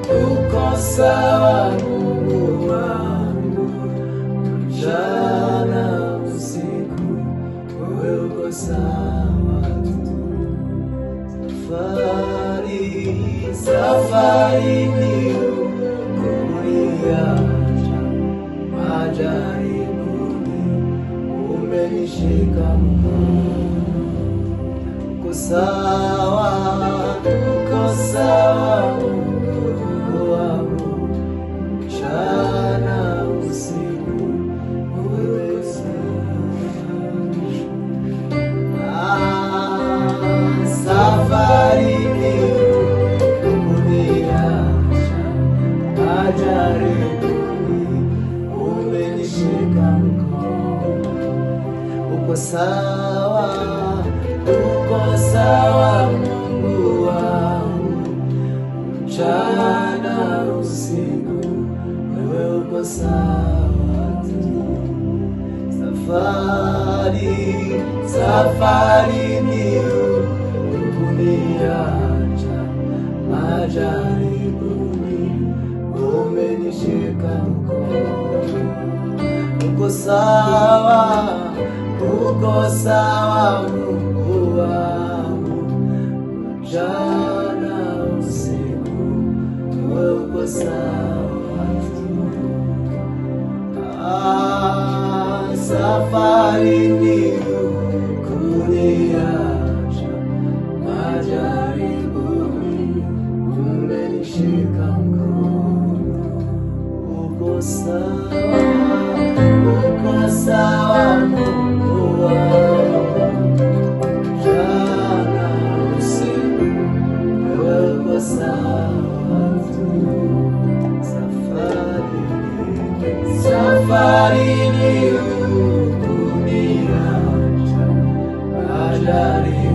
uko sawa Mungu wangu, mchana usiku, wewe uko sawa tu. Safari kuniacha majaribuni, umenishika mkono. Uko sawa Mungu wangu, mchana usiku, wewe safarini kuniacha majaribuni, umenishika mkono. Uko sawa Mungu wangu, mchana usiku, wewe uko sawa tu. Safarini kuniacha majaribuni, umenishika mkono. Uko sawa Mungu wangu, mchana usiku, wewe uko sawa tu. Safarini kuniacha majaribuni, umenishika mkono. Uko sawa Mungu wangu, mchana usiku, wewe uko sawa tu. Safarini kuniacha majaribuni,